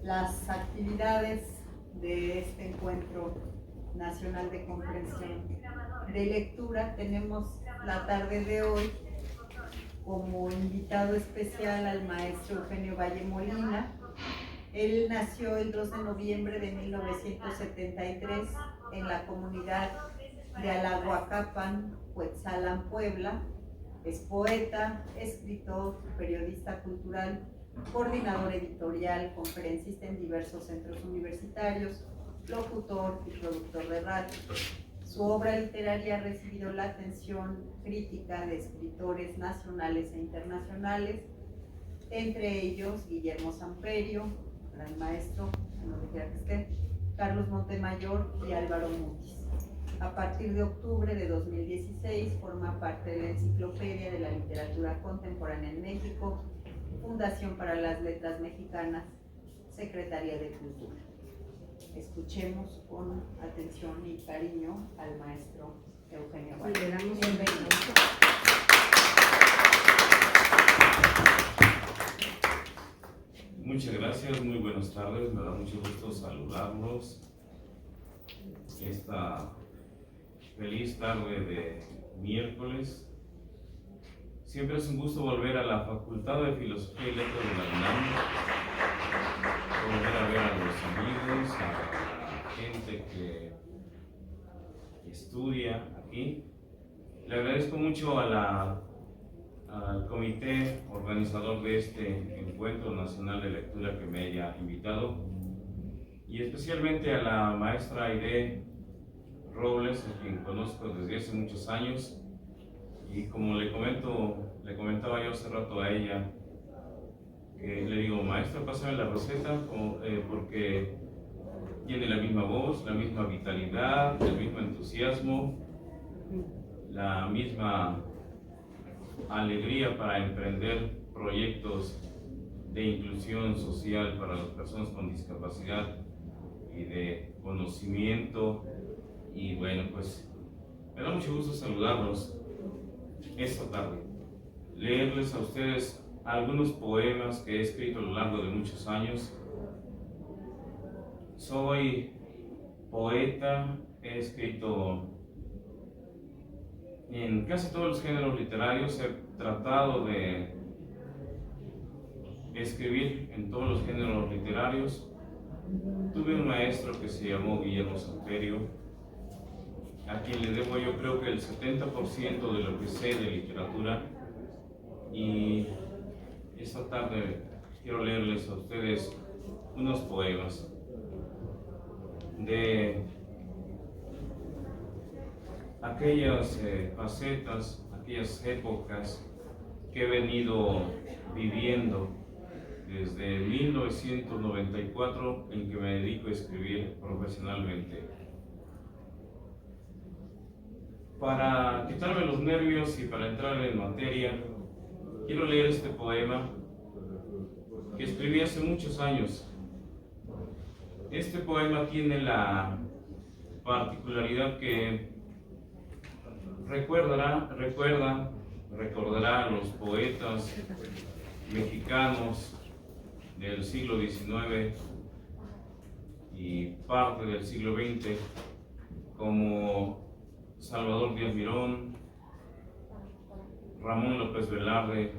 las actividades de este encuentro nacional de comprensión de lectura. Tenemos la tarde de hoy como invitado especial al maestro Eugenio Valle Molina. Él nació el 2 de noviembre de 1973 en la comunidad de Alahuacapan, Cuetzalan, Puebla. Es poeta, escritor, periodista cultural, coordinador editorial, conferencista en diversos centros universitarios, locutor y productor de radio. Su obra literaria ha recibido la atención crítica de escritores nacionales e internacionales, entre ellos Guillermo Samperio, gran maestro, donde quiera que esté, Carlos Montemayor y Álvaro Mutis. A partir de octubre de 2016 forma parte de la Enciclopedia de la Literatura Contemporánea en México, Fundación para las Letras Mexicanas, Secretaría de Cultura. Escuchemos con atención y cariño al maestro Eugenio Valle. Bienvenido. Muchas gracias, muy buenas tardes, me da mucho gusto saludarlos. Esta feliz tarde de miércoles. Siempre es un gusto volver a la Facultad de Filosofía y Letras de la UNAM, volver a ver a los amigos, a la gente que estudia aquí. Le agradezco mucho al comité organizador de este Encuentro Nacional de Lectura que me haya invitado, y especialmente a la maestra Aide Robles, a quien conozco desde hace muchos años, y como le comentaba yo hace rato a ella, que le digo, maestra, pásame la receta, porque tiene la misma voz, la misma vitalidad, el mismo entusiasmo, la misma alegría para emprender proyectos de inclusión social para las personas con discapacidad y de conocimiento. Y bueno, pues me da mucho gusto saludarlos esta tarde, leerles a ustedes algunos poemas que he escrito a lo largo de muchos años. Soy poeta, he escrito en casi todos los géneros literarios, he tratado de escribir en todos los géneros literarios. Tuve un maestro que se llamó Guillermo Samperio, a quien le debo yo creo que el 70% de lo que sé de literatura, y esta tarde quiero leerles a ustedes unos poemas de aquellas facetas, aquellas épocas que he venido viviendo desde 1994, en que me dedico a escribir profesionalmente. Para quitarme los nervios y para entrar en materia, quiero leer este poema que escribí hace muchos años. Este poema tiene la particularidad que recordará a los poetas mexicanos del siglo XIX y parte del siglo XX, como Salvador Díaz Mirón, Ramón López Velarde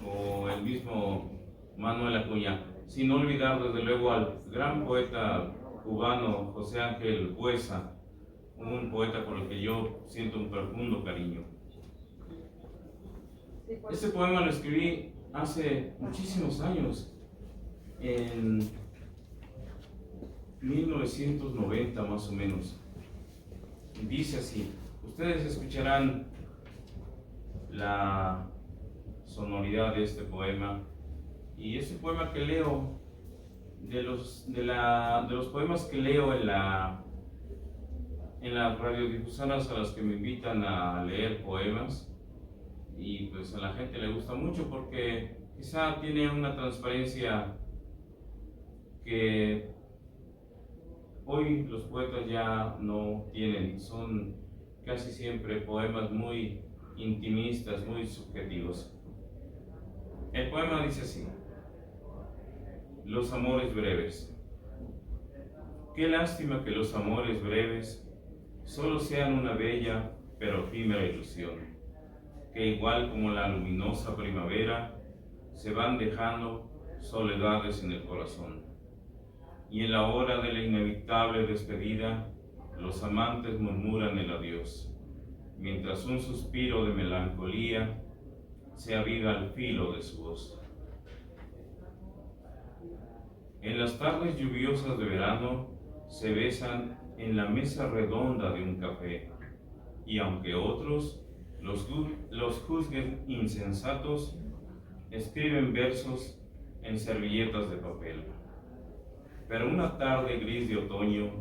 o el mismo Manuel Acuña, sin olvidar desde luego al gran poeta cubano José Ángel Buesa, un poeta por el que yo siento un profundo cariño. Este poema lo escribí hace muchísimos años, en 1990 más o menos. Dice así, ustedes escucharán la sonoridad de este poema, y este poema que leo, de los poemas que leo en las radiodifusoras a las que me invitan a leer poemas, y pues a la gente le gusta mucho porque quizá tiene una transparencia que hoy los poetas ya no tienen. Son casi siempre poemas muy intimistas, muy subjetivos. El poema dice así: Los amores breves. Qué lástima que los amores breves solo sean una bella pero efímera ilusión, que igual como la luminosa primavera, se van dejando soledades en el corazón. Y en la hora de la inevitable despedida, los amantes murmuran el adiós, mientras un suspiro de melancolía se aviva al filo de su voz. En las tardes lluviosas de verano se besan en la mesa redonda de un café, y aunque otros los juzguen insensatos, escriben versos en servilletas de papel. Pero una tarde gris de otoño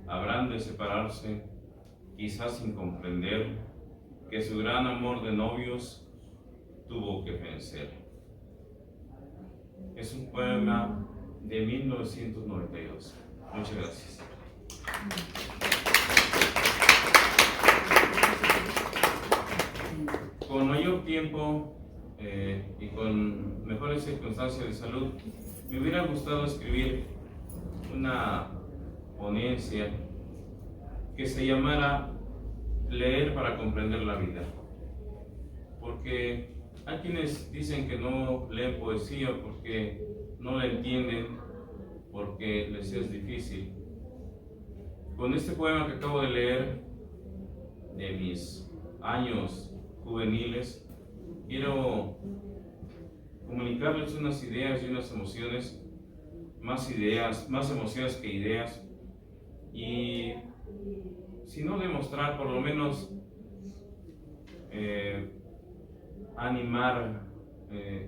habrán de separarse, quizás sin comprender que su gran amor de novios tuvo que vencer. Es un poema de 1992. Muchas gracias. Con mayor tiempo y con mejores circunstancias de salud, me hubiera gustado escribir una ponencia que se llamara Leer para comprender la vida, porque hay quienes dicen que no leen poesía porque no la entienden, porque les es difícil. Con este poema que acabo de leer de mis años juveniles, quiero comunicarles unas ideas y unas emociones, más emociones que ideas, y si no demostrar, por lo menos animar,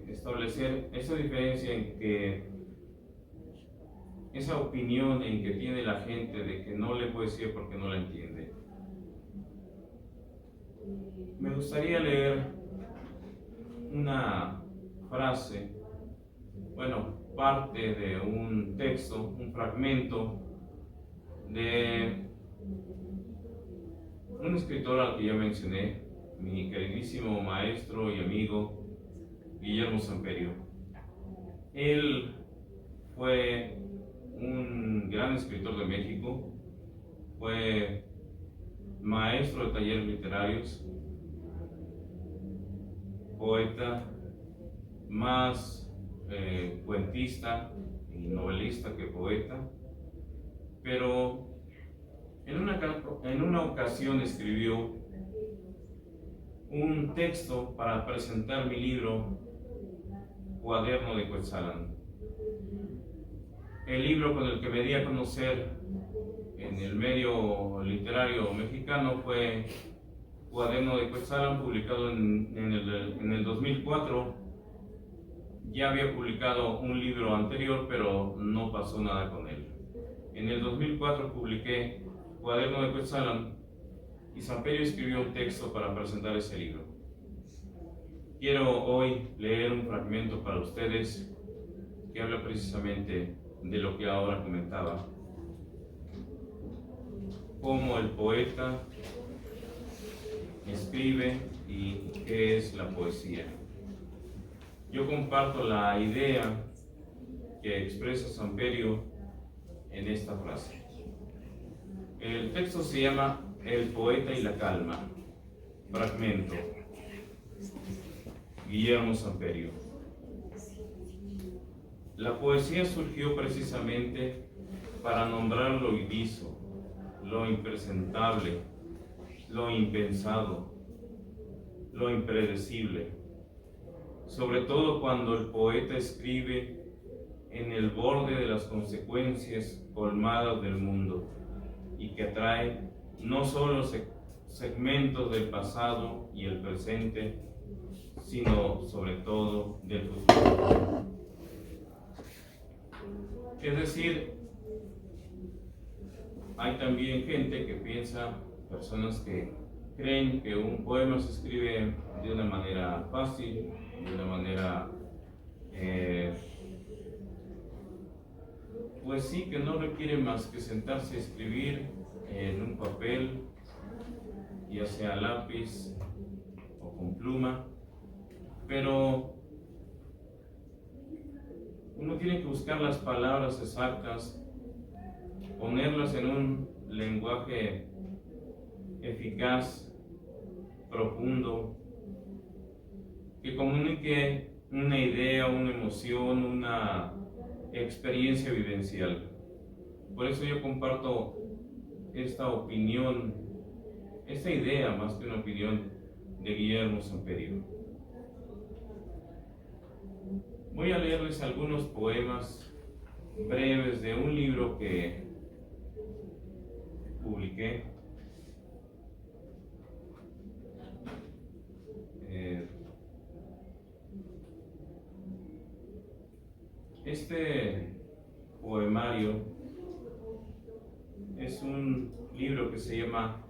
establecer esa diferencia en que esa opinión en que tiene la gente de que no lee poesía porque no la entiende. Me gustaría leer una frase, parte de un texto, un fragmento de un escritor al que ya mencioné, mi queridísimo maestro y amigo Guillermo Samperio. Él fue un gran escritor de México, fue maestro de talleres literarios, poeta, más cuentista y novelista que poeta, pero en una ocasión escribió un texto para presentar mi libro Cuaderno de Cuetzalan. El libro con el que me di a conocer en el medio literario mexicano fue Cuaderno de Cuetzalan, publicado en el 2004. Ya había publicado un libro anterior, pero no pasó nada con él. En el 2004 publiqué Cuaderno de Cuetzalan y Samperio escribió un texto para presentar ese libro. Quiero hoy leer un fragmento para ustedes que habla precisamente de lo que ahora comentaba, cómo el poeta escribe y qué es la poesía. Yo comparto la idea que expresa Samperio en esta frase. El texto se llama El poeta y la calma. Fragmento. Guillermo Samperio. La poesía surgió precisamente para nombrar lo iliso, lo impresentable, lo impensado, lo impredecible, sobre todo cuando el poeta escribe en el borde de las consecuencias colmadas del mundo y que atrae no solo segmentos del pasado y el presente, sino sobre todo del futuro. Es decir, hay también gente que piensa, personas que creen que un poema se escribe de una manera fácil, de una manera, pues sí, que no requiere más que sentarse a escribir en un papel, ya sea lápiz o con pluma, pero uno tiene que buscar las palabras exactas, ponerlas en un lenguaje eficaz, profundo, que comunique una idea, una emoción, una experiencia vivencial. Por eso yo comparto esta opinión, esta idea más que una opinión de Guillermo Samperio. Voy a leerles algunos poemas breves de un libro que publiqué. Este poemario es un libro que se llama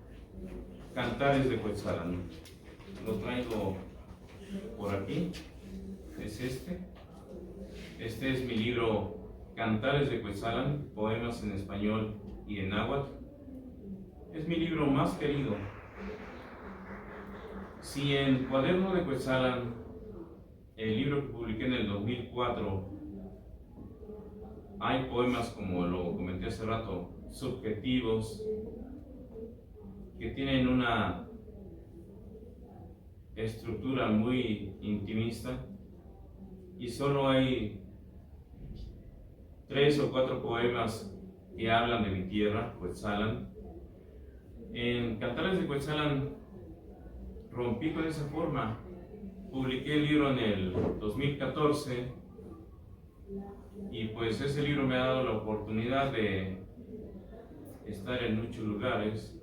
Cantares de Cuetzalan. Lo traigo por aquí. Es este. Este es mi libro Cantares de Cuetzalan, poemas en español y en náhuatl. Es mi libro más querido. Si en Cuaderno de Cuetzalan, el libro que publiqué en el 2004, hay poemas, como lo comenté hace rato, subjetivos, que tienen una estructura muy intimista, y solo hay 3 o 4 poemas que hablan de mi tierra, Cuetzalan. En Cantares de Cuetzalan rompí con esa forma. Publiqué el libro en el 2014 y pues ese libro me ha dado la oportunidad de estar en muchos lugares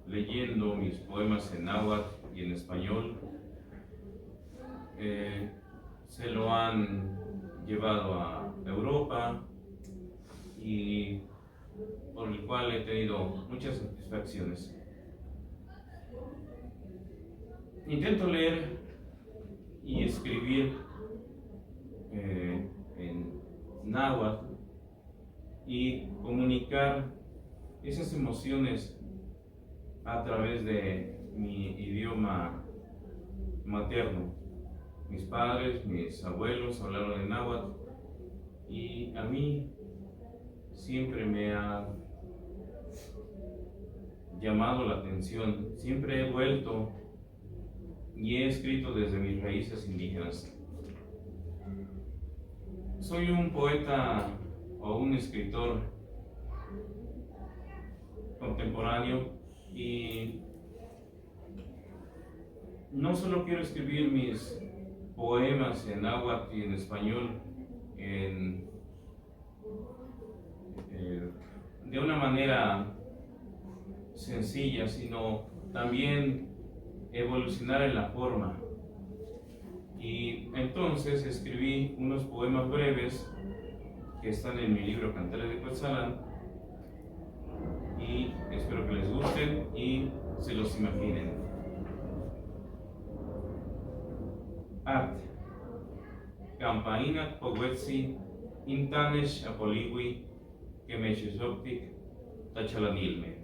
leyendo mis poemas en náhuatl y en español. Se lo han llevado a Europa y por el cual he tenido muchas satisfacciones. Intento leer y escribir en náhuatl y comunicar esas emociones a través de mi idioma materno. Mis padres, mis abuelos hablaron en náhuatl y a mí siempre me ha llamado la atención. Siempre he vuelto y he escrito desde mis raíces indígenas. Soy un poeta o un escritor contemporáneo y no solo quiero escribir mis poemas en náhuatl y en español de una manera sencilla, sino también evolucionar en la forma. Y entonces escribí unos poemas breves que están en mi libro Cantares de Cuetzalan y espero que les gusten y se los imaginen. Art Campainat Pogwetsi Intanesh Apoliwi Kemeshesoptik Tachalanilme.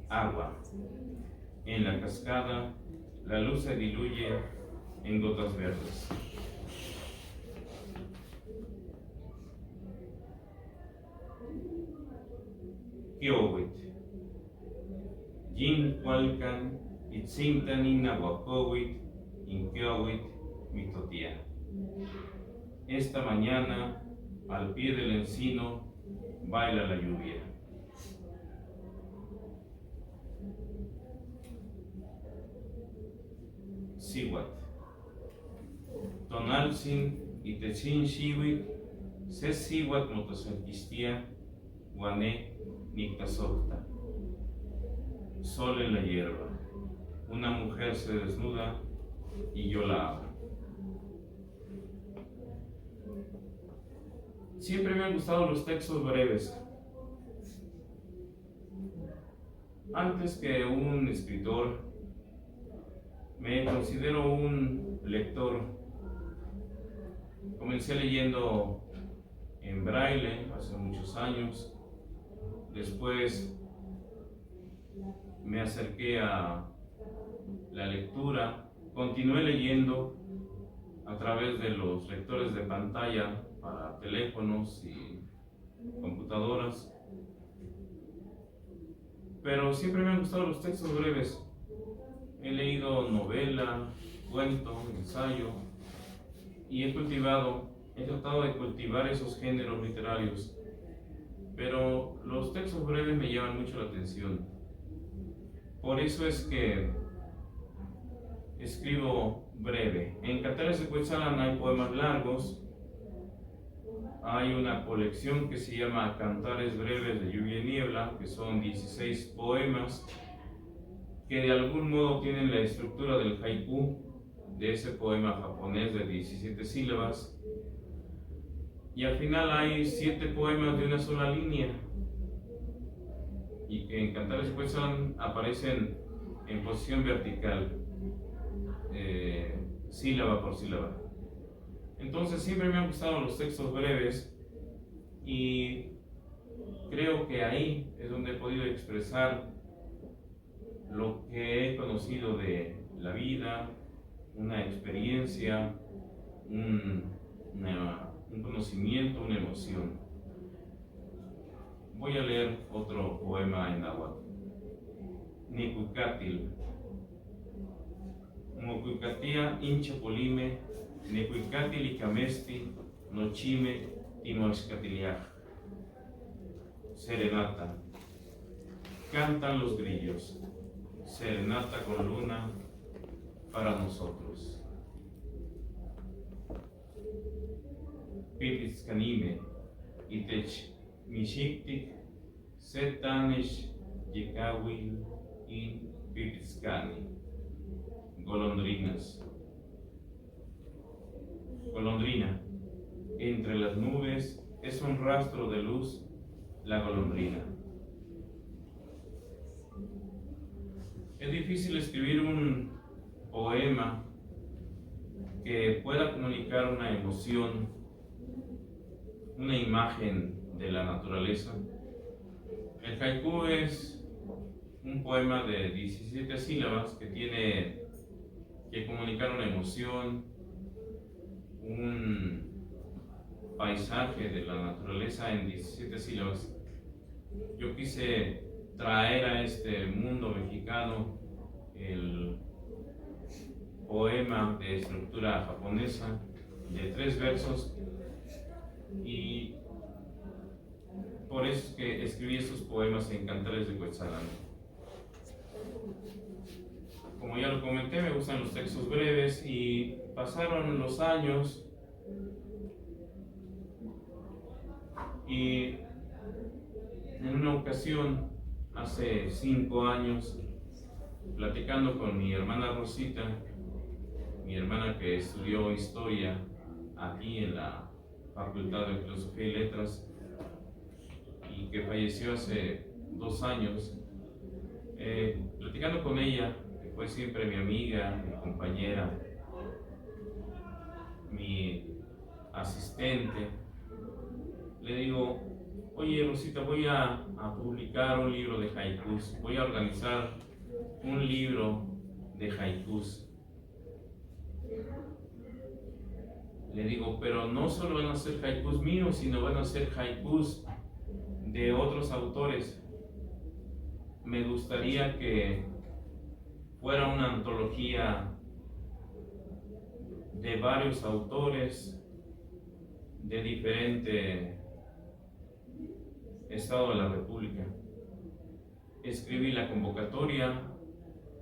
Agua. En la cascada, la luz se diluye en gotas verdes. Kiowit. Jin Hualcan, Itzimtanin Nahuacowit, Inkiowit, Mitotia. Esta mañana, al pie del encino, baila la lluvia. Siwat. Tonalsin y Techin Shiwit, se Siwat motosanquistia, Guané Nictasocta. Sol en la hierba. Una mujer se desnuda y yo la amo. Siempre me han gustado los textos breves. Antes que un escritor, me considero un lector. Comencé leyendo en braille hace muchos años. Después me acerqué a la lectura, continué leyendo a través de los lectores de pantalla para teléfonos y computadoras. Pero siempre me han gustado los textos breves. He leído novela, cuento, ensayo y he tratado de cultivar esos géneros literarios. Pero los textos breves me llaman mucho la atención. Por eso es que escribo breve. En Cantares de Cuetzalan hay poemas largos. Hay una colección que se llama Cantares Breves de Lluvia y Niebla, que son 16 poemas que de algún modo tienen la estructura del haiku, de ese poema japonés de 17 sílabas. Y al final hay 7 poemas de una sola línea, y que en Cantares de Cuetzalan aparecen en posición vertical, sílaba por sílaba. Entonces siempre me han gustado los textos breves y creo que ahí es donde he podido expresar lo que he conocido de la vida, una experiencia, un conocimiento, una emoción. Voy a leer otro poema en náhuatl. Nicuicatil. Mocuicatia inchapolime, Necuicatil y camesti, nochime, timoxcatiliaj. Serenata. Cantan los grillos. Serenata con luna para nosotros. Pipitzcanime, itech mishiktik, setanish yekawil in Pipitzcani. Golondrinas. Golondrina. Entre las nubes es un rastro de luz la golondrina. Es difícil escribir un poema que pueda comunicar una emoción, una imagen de la naturaleza. El haiku es un poema de 17 sílabas que tiene que comunicar una emoción, un paisaje de la naturaleza en 17 sílabas. Yo quise traer a este mundo mexicano el poema de estructura japonesa de 3 versos, y por eso es que escribí estos poemas en Cantares de Cuetzalan. Como ya lo comenté, me gustan los textos breves y pasaron los años y en una ocasión, hace 5 años, platicando con mi hermana Rosita, mi hermana que estudió historia aquí en la Facultad de Filosofía y Letras y que falleció hace 2 años, platicando con ella, que fue siempre mi amiga, mi compañera, mi asistente, le digo: oye Rosita, voy a publicar un libro de haikus, voy a organizar un libro de haikus. Le digo, pero no solo van a ser haikus míos, sino van a ser haikus de otros autores. Me gustaría que fuera una antología de varios autores de diferente estado de la República. Escribí la convocatoria,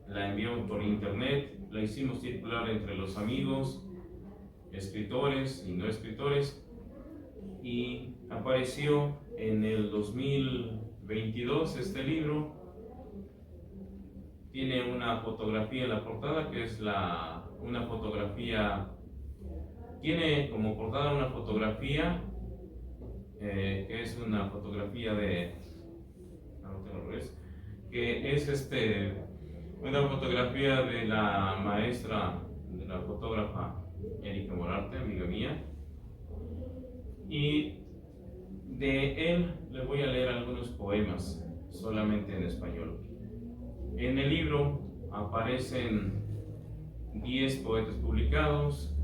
la enviamos por internet, la hicimos circular entre los amigos, escritores y no escritores, y apareció en el 2022 este libro. Tiene una fotografía en la portada, que es una fotografía, tiene como portada una fotografía que es una fotografía que es una fotografía de la maestra, de la fotógrafa Erika Morarte, amiga mía, y de él le voy a leer algunos poemas solamente en español. En el libro aparecen 10 poetas publicados,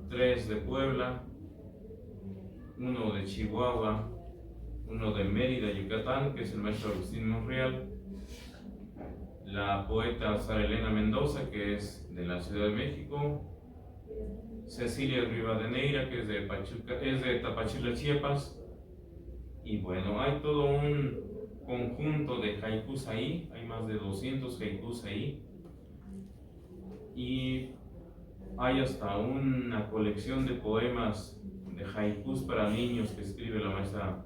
3 de Puebla, 1 de Chihuahua, 1 de Mérida, Yucatán, que es el maestro Agustín Monreal, la poeta Sara Elena Mendoza, que es de la Ciudad de México, Cecilia Rivadeneira, que es de Pachuca, es de Tapachula, Chiapas, y bueno, hay todo un conjunto de haikus ahí, hay más de 200 haikus ahí, y hay hasta una colección de poemas de haikus para niños que escribe la maestra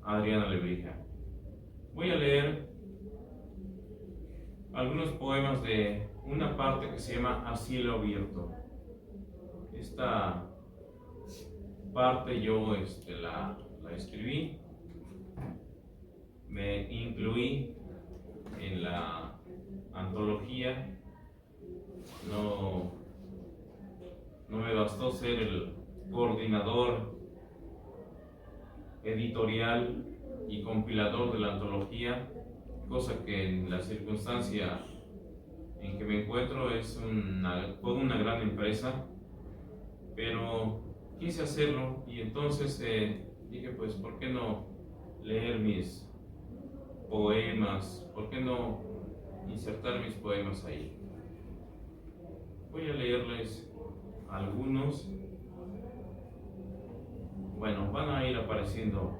Adriana Lebrija. Voy a leer algunos poemas de una parte que se llama A cielo abierto. Esta parte yo la escribí, me incluí en la antología, no me bastó ser el coordinador editorial y compilador de la antología, cosa que en la circunstancia en que me encuentro fue una gran empresa, pero quise hacerlo y entonces dije, pues, ¿por qué no leer mis poemas? ¿Por qué no insertar mis poemas ahí? Voy a leerles algunos. Bueno, van a ir apareciendo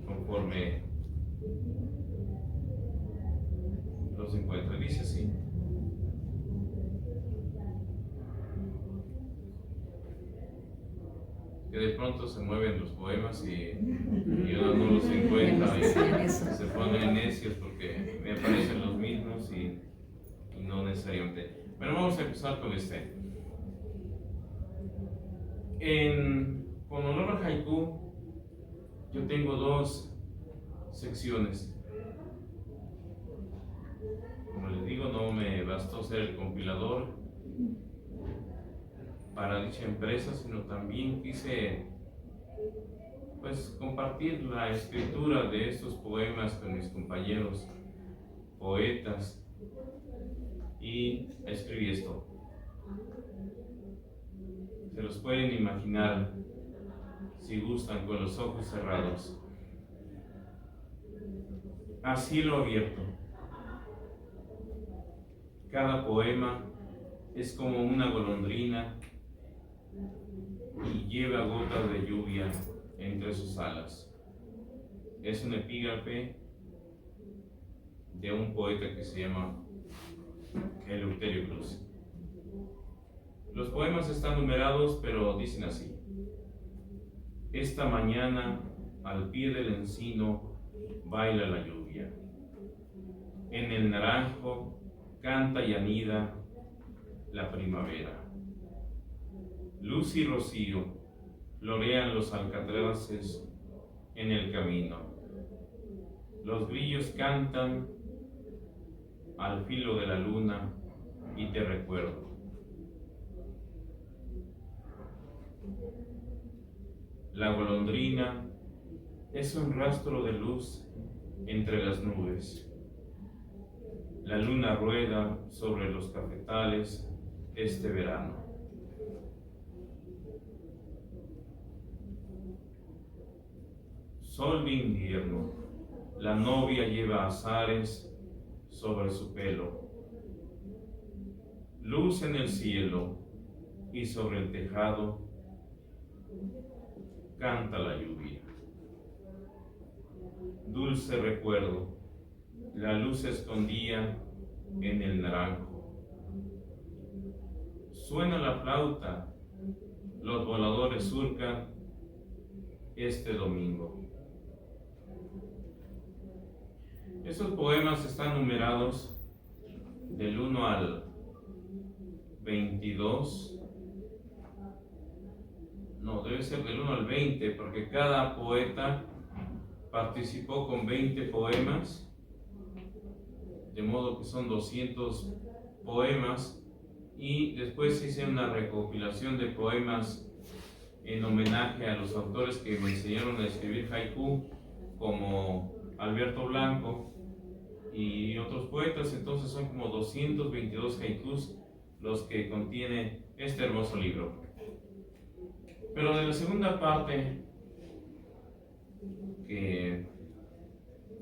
conforme los encuentro. Dice así: que de pronto se mueven los poemas y uno no los encuentra y se ponen necios porque me aparecen los mismos y no necesariamente. Pero vamos a empezar con este. Con honor al haiku, yo tengo dos secciones. Como les digo, no me bastó ser el compilador para dicha empresa, sino también quise, pues, compartir la escritura de estos poemas con mis compañeros poetas, y escribí esto. Se los pueden imaginar, si gustan, con los ojos cerrados. A cielo abierto. Cada poema es como una golondrina y lleva gotas de lluvia entre sus alas. Es un epígrafe de un poeta que se llama Eleuterio Cruz. Los poemas están numerados, pero dicen así: esta mañana al pie del encino baila la lluvia, en el naranjo canta y anida la primavera. Luz y rocío florean los alcatraces en el camino. Los grillos cantan al filo de la luna y te recuerdo. La golondrina es un rastro de luz entre las nubes. La luna rueda sobre los cafetales este verano. Sol de invierno, la novia lleva azares sobre su pelo. Luz en el cielo y sobre el tejado canta la lluvia. Dulce recuerdo, la luz se escondía en el naranjo. Suena la flauta, los voladores surcan este domingo. Estos poemas están numerados del 1 al 22. No, debe ser del 1 al 20, porque cada poeta participó con 20 poemas, de modo que son 200 poemas, y después hice una recopilación de poemas en homenaje a los autores que me enseñaron a escribir haiku, como Alberto Blanco y otros poetas. Entonces son como 222 haikus los que contiene este hermoso libro. Pero de la segunda parte de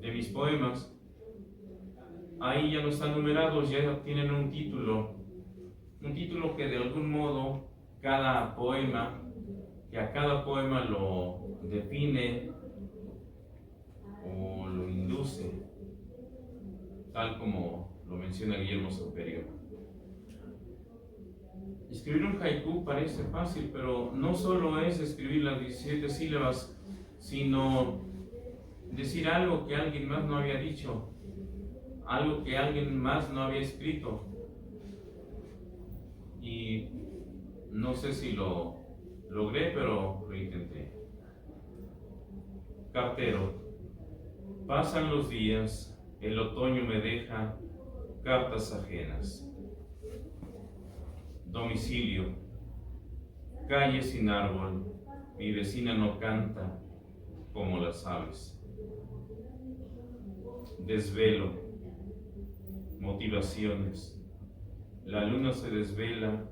mis poemas, ahí ya no están numerados, ya tienen un título que de algún modo cada poema, que a cada poema lo define o lo induce, tal como lo menciona Guillermo Samperio. Escribir un haiku parece fácil, pero no solo es escribir las 17 sílabas, sino decir algo que alguien más no había dicho, algo que alguien más no había escrito. Y no sé si lo logré, pero lo intenté. Cartero, pasan los días, el otoño me deja cartas ajenas. Domicilio, calle sin árbol, mi vecina no canta como las aves. Desvelo, motivaciones, la luna se desvela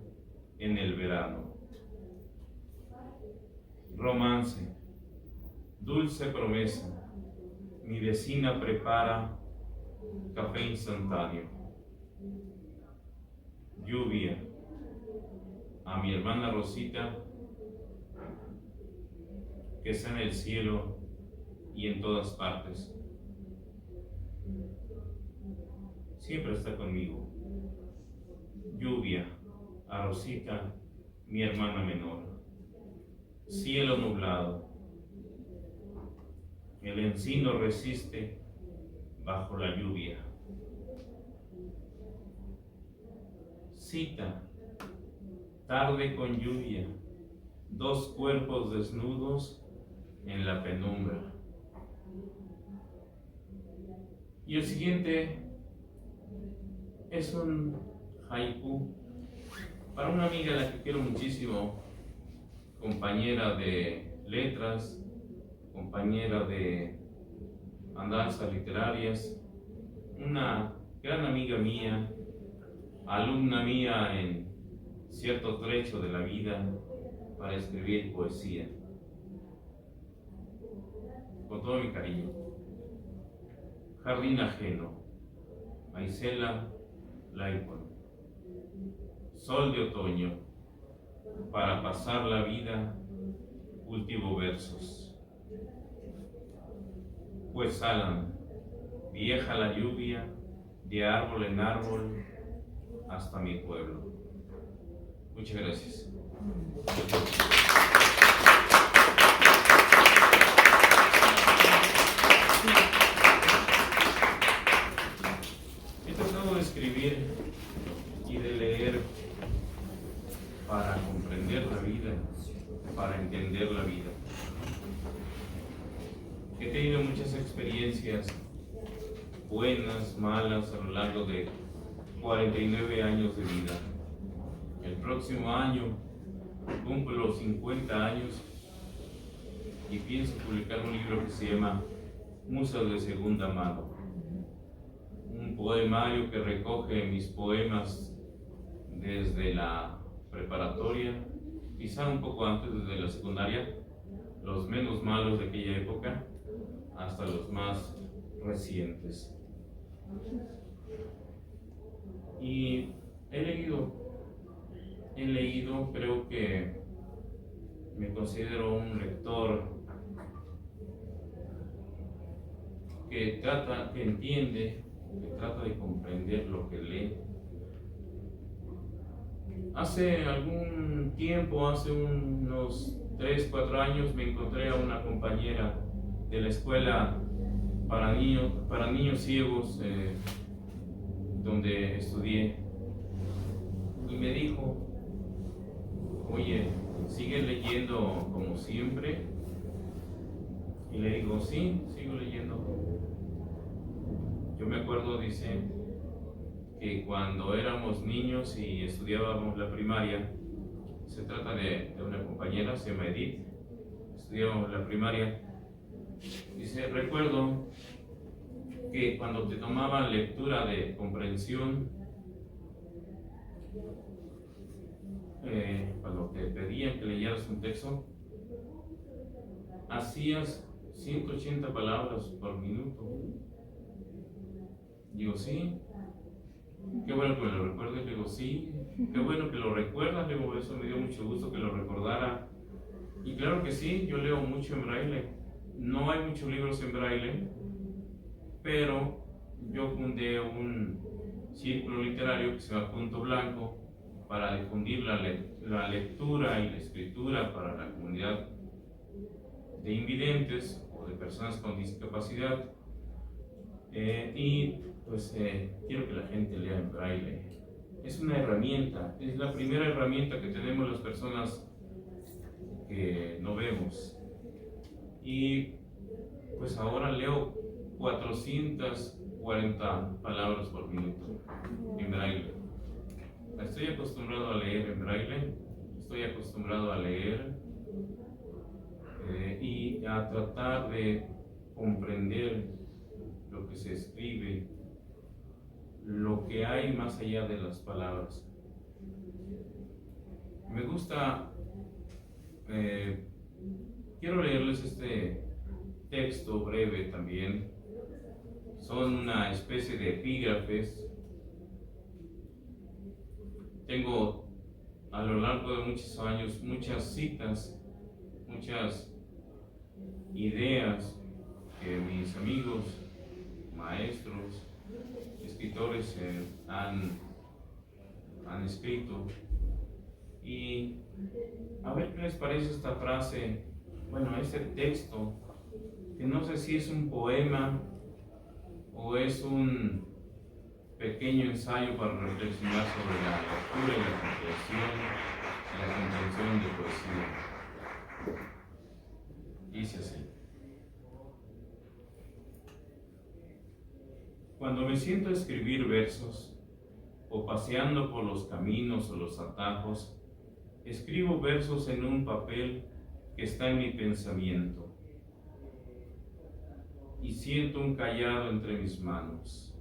en el verano. Romance, dulce promesa, mi vecina prepara café instantáneo. Lluvia, a mi hermana Rosita, que está en el cielo y en todas partes. Siempre está conmigo. Lluvia, a Rosita, mi hermana menor. Cielo nublado, el encino resiste bajo la lluvia. Cita, tarde con lluvia, dos cuerpos desnudos en la penumbra. Y el siguiente es un haiku para una amiga a la que quiero muchísimo, compañera de letras, compañera de andanzas literarias, una gran amiga mía, alumna mía en cierto trecho de la vida para escribir poesía. Con todo mi cariño. Jardín ajeno, Maicela Laipon. Sol de otoño, para pasar la vida, cultivo versos. Pues salan, vieja la lluvia, de árbol en árbol, hasta mi pueblo. Muchas gracias. He tratado de escribir y de leer para comprender la vida, para entender la vida. He tenido muchas experiencias, buenas, malas, a lo largo de 49 años de vida. El próximo año cumplo 50 años y pienso publicar un libro que se llama Musas de segunda mano. Un poemario que recoge mis poemas desde la preparatoria, quizá un poco antes, desde la secundaria, los menos malos de aquella época, hasta los más recientes. Y he leído, creo que me considero un lector que entiende, que trata de comprender lo que lee. Hace algún tiempo, hace unos 3-4 años, me encontré a una compañera de la escuela para niños ciegos donde estudié, y me dijo: oye, ¿sigues leyendo como siempre? Y le digo: sí, sigo leyendo. Yo me acuerdo, dice, que cuando éramos niños y estudiábamos la primaria, se trata de una compañera, se llama Edith, estudiábamos la primaria. Dice: recuerdo que cuando te tomaban lectura de comprensión, cuando te pedían que leyeras un texto, hacías 180 palabras por minuto. Digo, sí, qué bueno que me lo recuerdes. Digo, sí, qué bueno que lo recuerdas. Digo, eso me dio mucho gusto que lo recordara. Y claro que sí, yo leo mucho en braille. No hay muchos libros en braille, pero yo fundé un círculo literario que se llama Punto Blanco para difundir la lectura y la escritura para la comunidad de invidentes o de personas con discapacidad. Y pues quiero que la gente lea en braille. Es una herramienta, es la primera herramienta que tenemos las personas que no vemos. Y pues ahora leo 440 palabras por minuto en braille. Estoy acostumbrado a leer en braille, estoy acostumbrado a leer y a tratar de comprender lo que se escribe, lo que hay más allá de las palabras. Me gusta, quiero leerles este texto breve también. Son una especie de epígrafes. Tengo a lo largo de muchos años muchas citas, muchas ideas que mis amigos, maestros, escritores han escrito. Y a ver qué les parece esta frase, bueno, este texto, que no sé si es un poema o es un pequeño ensayo para reflexionar sobre la lectura y la comprensión de poesía. Dice así: cuando me siento a escribir versos, o paseando por los caminos o los atajos, escribo versos en un papel que está en mi pensamiento, y siento un cayado entre mis manos,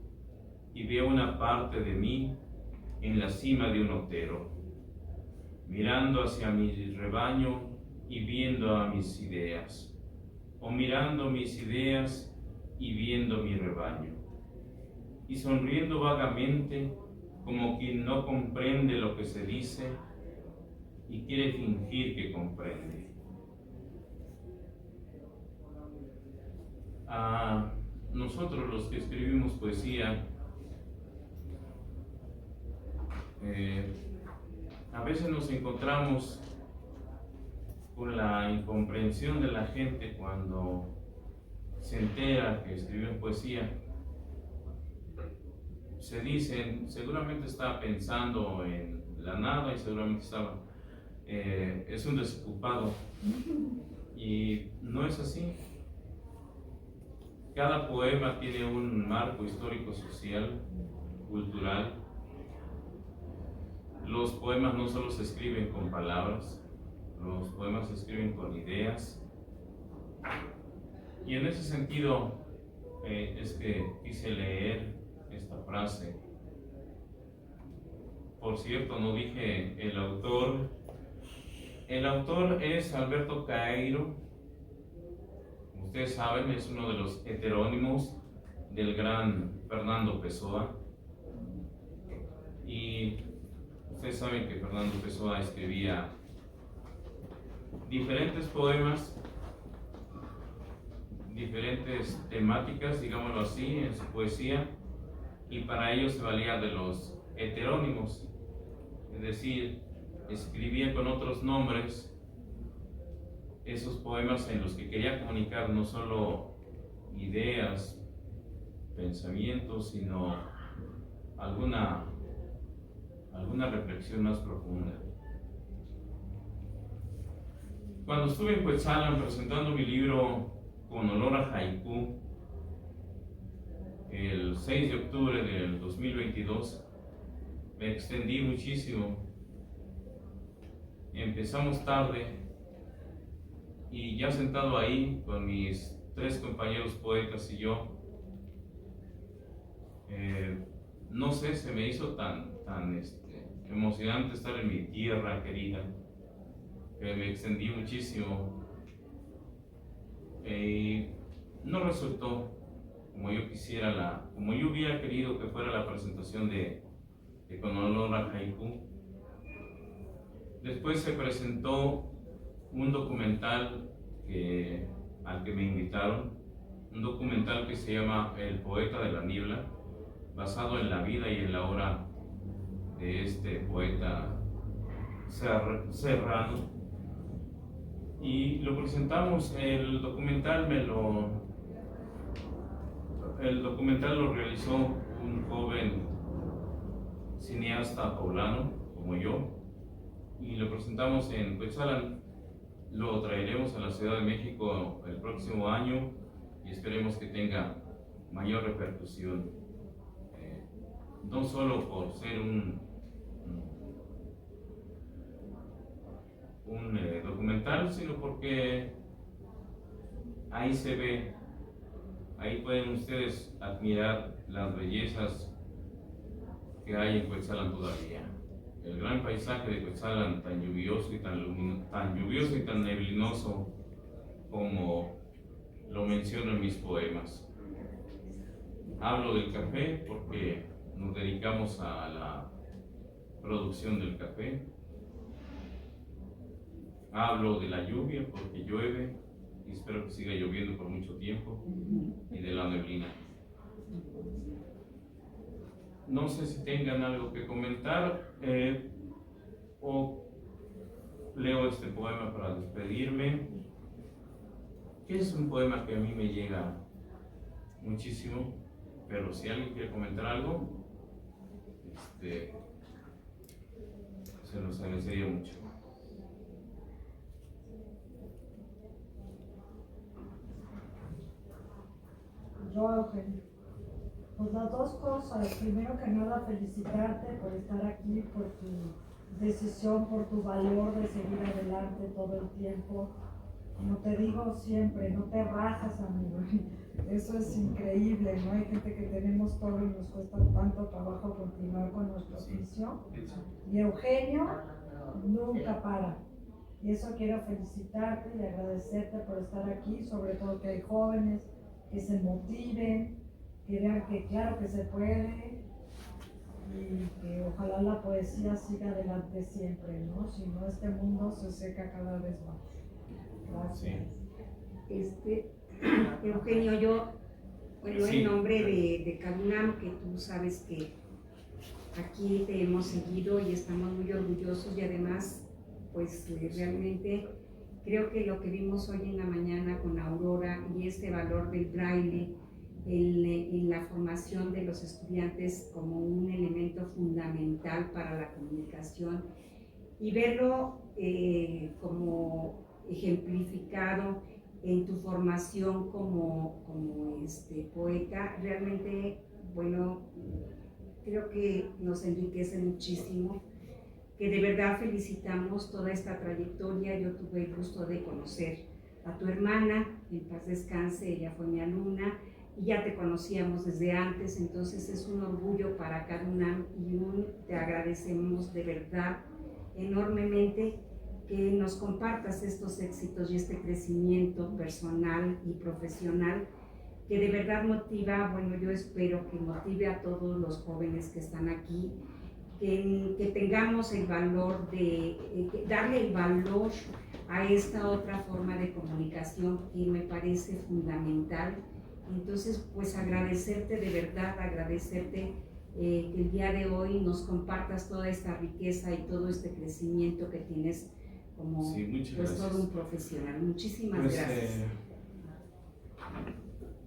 y veo una parte de mí en la cima de un otero, mirando hacia mi rebaño y viendo a mis ideas, o mirando mis ideas y viendo mi rebaño, y sonriendo vagamente como quien no comprende lo que se dice y quiere fingir que comprende. A nosotros los que escribimos poesía, a veces nos encontramos con la incomprensión de la gente cuando se entera que escribimos poesía. Se dicen, seguramente estaba pensando en la nada y seguramente es un desocupado. Y no es así. Cada poema tiene un marco histórico, social, cultural. Los poemas no solo se escriben con palabras, los poemas se escriben con ideas. Y en ese sentido es que quise leer esta frase. Por cierto, no dije el autor. El autor es Alberto Caeiro. Ustedes saben, es uno de los heterónimos del gran Fernando Pessoa. Y ustedes saben que Fernando Pessoa escribía diferentes poemas, diferentes temáticas, digámoslo así, en su poesía, y para ello se valía de los heterónimos, es decir, escribía con otros nombres esos poemas en los que quería comunicar no solo ideas, pensamientos, sino alguna reflexión más profunda. Cuando estuve en Cuetzalan presentando mi libro Con olor a haiku, el 6 de octubre del 2022, me extendí muchísimo. Empezamos tarde y ya sentado ahí con mis 3 compañeros poetas y yo, no sé, se me hizo tan emocionante estar en mi tierra querida, que me extendí muchísimo y no resultó como yo quisiera, como yo hubiera querido que fuera la presentación de Con Olor a Haiku. Después se presentó un documental al que me invitaron, un documental que se llama El Poeta de la Niebla, basado en la vida y en la obra de este poeta serrano. Y lo presentamos, el documental lo realizó un joven cineasta poblano como yo, y lo presentamos en Cuetzalan. Lo traeremos a la Ciudad de México el próximo año y esperemos que tenga mayor repercusión, no solo por ser un documental, sino porque ahí se ve, ahí pueden ustedes admirar las bellezas que hay en Cuetzalan todavía. El gran paisaje de Cuetzalan, tan lluvioso y tan neblinoso como lo menciono en mis poemas. Hablo del café porque nos dedicamos a la producción del café. Hablo de la lluvia porque llueve y espero que siga lloviendo por mucho tiempo, y de la neblina. No sé si tengan algo que comentar o leo este poema para despedirme, que es un poema que a mí me llega muchísimo, pero si alguien quiere comentar algo, se los agradecería mucho. Yo, Eugenio. Pues las dos cosas. Primero que nada, felicitarte por estar aquí, por tu decisión, por tu valor de seguir adelante todo el tiempo. Como te digo siempre, no te rajas, amigo. Eso es increíble, ¿no? Hay gente que tenemos todo y nos cuesta tanto trabajo continuar con nuestra misión. Y Eugenio nunca para. Y eso quiero felicitarte y agradecerte por estar aquí, sobre todo que hay jóvenes que se motiven, que vean que claro que se puede y que ojalá la poesía siga adelante siempre, ¿no? Si no, este mundo se seca cada vez más. Gracias. Eugenio, Sí. en nombre de CADUNAM, que tú sabes que aquí te hemos seguido y estamos muy orgullosos, y además, pues realmente creo que lo que vimos hoy en la mañana con Aurora y este valor del braille en la formación de los estudiantes como un elemento fundamental para la comunicación, y verlo como ejemplificado en tu formación como poeta, realmente, bueno, creo que nos enriquece muchísimo, que de verdad felicitamos toda esta trayectoria. Yo tuve el gusto de conocer a tu hermana, en paz descanse, ella fue mi alumna, y ya te conocíamos desde antes, entonces es un orgullo para CADUNAM y te agradecemos de verdad enormemente que nos compartas estos éxitos y este crecimiento personal y profesional que de verdad motiva, bueno, yo espero que motive a todos los jóvenes que están aquí, que tengamos el valor de darle el valor a esta otra forma de comunicación que me parece fundamental. Entonces, pues agradecerte de verdad, agradecerte que el día de hoy nos compartas toda esta riqueza y todo este crecimiento que tienes como pues, todo un profesional. Muchísimas gracias.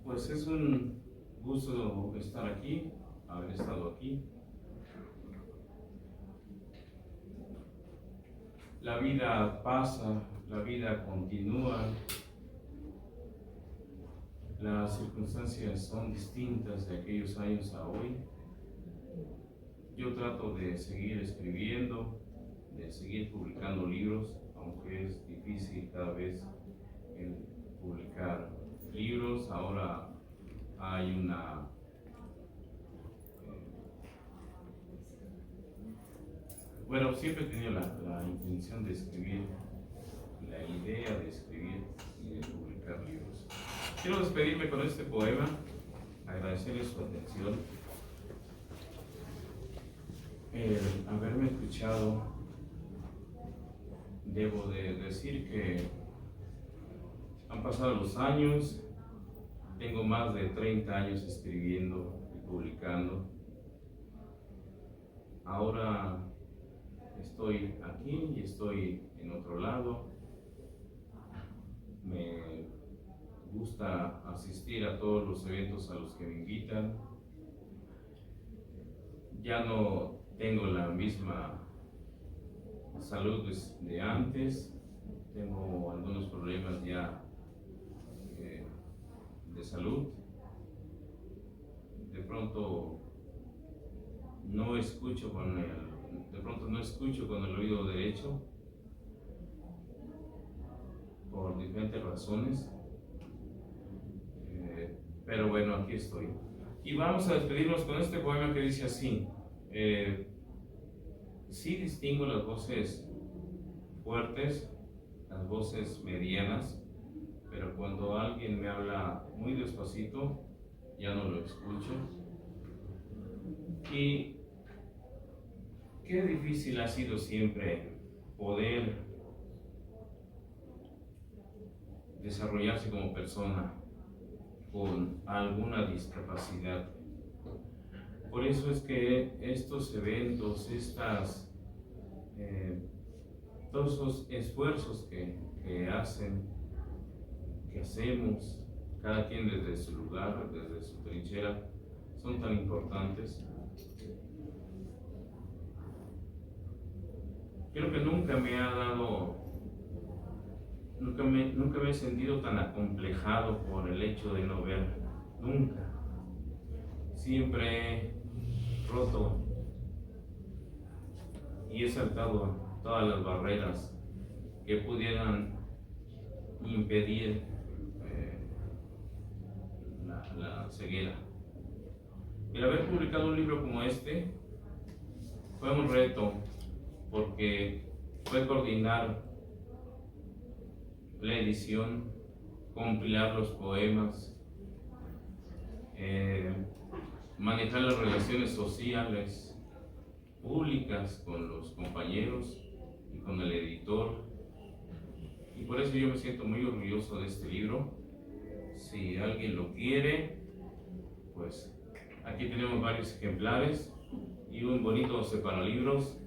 Pues es un gusto estar aquí, haber estado aquí. La vida pasa, la vida continúa, las circunstancias son distintas de aquellos años a hoy. Yo trato de seguir escribiendo, de seguir publicando libros, aunque es difícil cada vez el publicar libros. Ahora hay bueno, siempre he tenido la intención de escribir, la idea de escribir y de publicar libros. Quiero despedirme con este poema, agradecerles su atención, el haberme escuchado. Debo de decir que han pasado los años, tengo más de 30 años escribiendo y publicando. Ahora estoy aquí y estoy en otro lado. Me gusta asistir a todos los eventos a los que me invitan. Ya no tengo la misma salud de antes, tengo algunos problemas ya de salud. De pronto no escucho con el oído derecho por diferentes razones, pero bueno, aquí estoy. Y vamos a despedirnos con este poema que dice así. Sí distingo las voces fuertes, las voces medianas, pero cuando alguien me habla muy despacito, ya no lo escucho. Y qué difícil ha sido siempre poder desarrollarse como persona con alguna discapacidad. Por eso es que estos eventos, todos esos esfuerzos que hacemos, cada quien desde su lugar, desde su trinchera, son tan importantes. Creo que nunca me he sentido tan acomplejado por el hecho de no ver, nunca. Siempre he roto y he saltado todas las barreras que pudieran impedir la ceguera. El haber publicado un libro como este fue un reto, porque fue coordinar la edición, compilar los poemas, manejar las relaciones sociales públicas con los compañeros y con el editor. Y por eso yo me siento muy orgulloso de este libro. Si alguien lo quiere, pues aquí tenemos varios ejemplares y un bonito separalibros,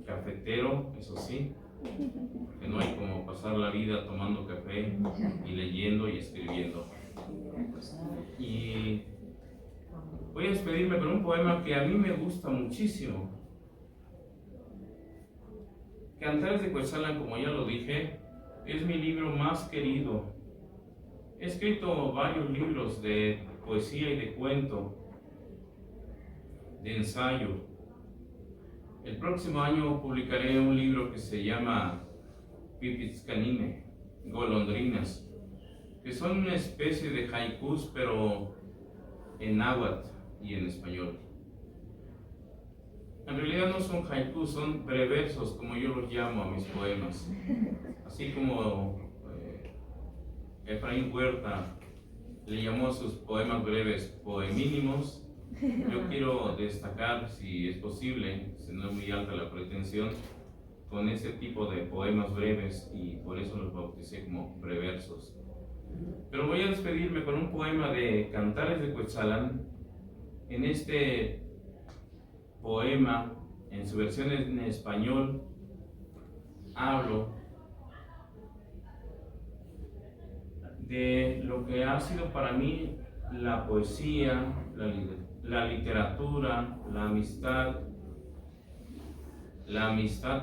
cafetero, eso sí, que no hay como pasar la vida tomando café y leyendo y escribiendo. Y voy a despedirme con un poema que a mí me gusta muchísimo. Cantares de Cuetzalan, como ya lo dije, es mi libro más querido. He escrito varios libros de poesía y de cuento, de ensayo. El próximo año publicaré un libro que se llama Pipitzcanime, golondrinas, que son una especie de haikus, pero en náhuatl y en español. En realidad no son haikus, son breversos, como yo los llamo a mis poemas. Así como Efraín Huerta le llamó a sus poemas breves poemínimos, yo quiero destacar, si es posible, si no es muy alta la pretensión, con ese tipo de poemas breves, y por eso los bauticé como breversos. Pero voy a despedirme con un poema de Cantares de Cuetzalan. En este poema, en su versión en español, hablo de lo que ha sido para mí la poesía, la literatura, la amistad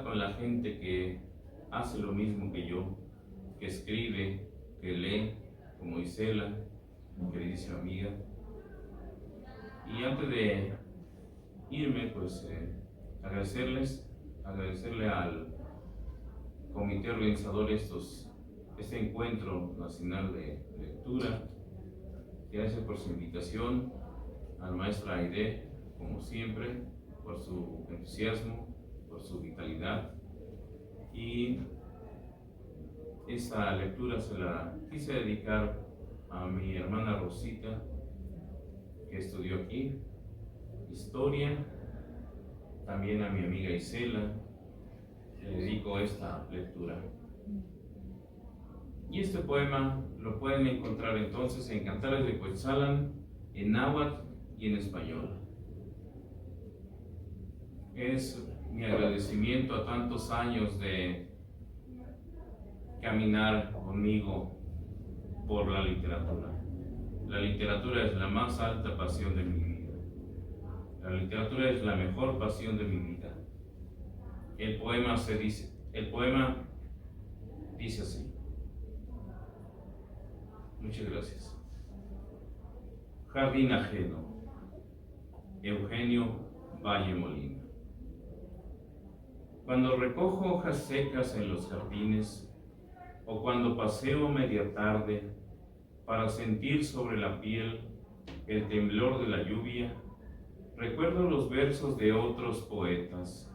con la gente que hace lo mismo que yo, que escribe, que lee, como Isela, mi queridísima amiga. Y antes de irme, pues agradecerle al comité organizador de este encuentro nacional de lectura. Gracias por su invitación, al maestro Aide, como siempre, por su entusiasmo, por su vitalidad. Y esta lectura se la quise dedicar a mi hermana Rosita, que estudió aquí, historia, también a mi amiga Isela, le dedico esta lectura. Y este poema lo pueden encontrar entonces en Cantares de Cuetzalan, en náhuatl y en español. Es mi agradecimiento a tantos años de caminar conmigo por la literatura. La literatura es la más alta pasión de mi vida. La literatura es la mejor pasión de mi vida. El poema dice así. Muchas gracias. Jardín ajeno. Eugenio Valle Molina. Cuando recojo hojas secas en los jardines, o cuando paseo a media tarde para sentir sobre la piel el temblor de la lluvia, recuerdo los versos de otros poetas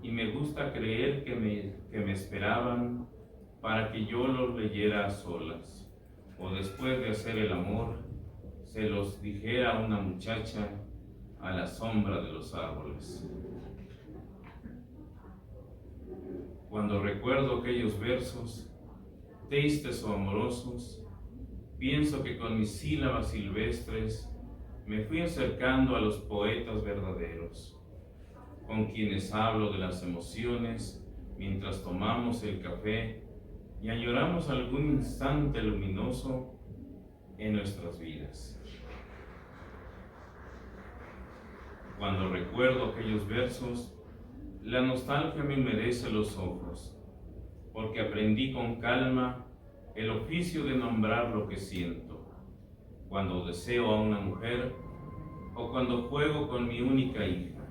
y me gusta creer que me esperaban para que yo los leyera a solas, o después de hacer el amor, se los dijera a una muchacha a la sombra de los árboles. Cuando recuerdo aquellos versos, tristes o amorosos, pienso que con mis sílabas silvestres me fui acercando a los poetas verdaderos, con quienes hablo de las emociones mientras tomamos el café y añoramos algún instante luminoso en nuestras vidas. Cuando recuerdo aquellos versos, la nostalgia me humedece los ojos, porque aprendí con calma el oficio de nombrar lo que siento, cuando deseo a una mujer o cuando juego con mi única hija,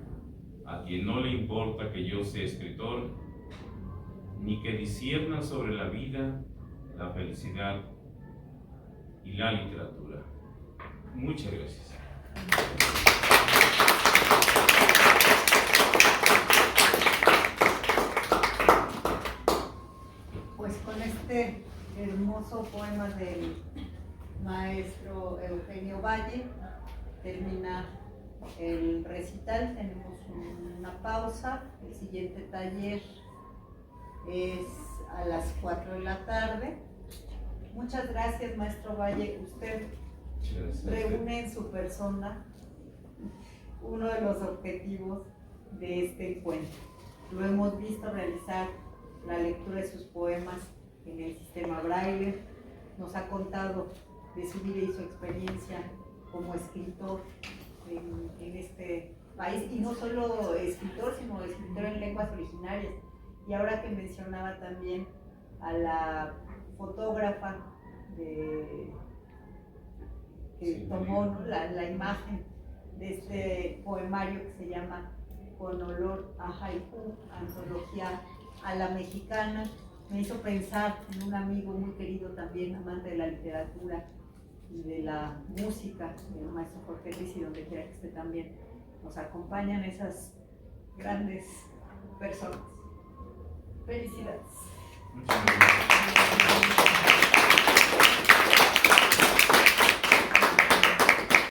a quien no le importa que yo sea escritor, ni que discierna sobre la vida, la felicidad y la literatura. Muchas gracias. Pues con este hermoso poema del maestro Eugenio Valle termina el recital. Tenemos una pausa. El siguiente taller es a las 4 de la tarde. Muchas gracias, maestro Valle. Usted reúne en su persona uno de los objetivos de este encuentro. Lo hemos visto realizar la lectura de sus poemas en el sistema Braille, nos ha contado de su vida y su experiencia como escritor en este país, y no solo escritor, sino escritor en lenguas originarias. Y ahora que mencionaba también a la fotógrafa que tomó, ¿no?, la imagen de este poemario que se llama Con olor a haiku, antología a la mexicana, me hizo pensar en un amigo muy querido también, amante de la literatura y de la música, el maestro Jorge Luis, y donde quiera que esté también nos acompañan esas grandes personas. Felicidades. Muchas gracias.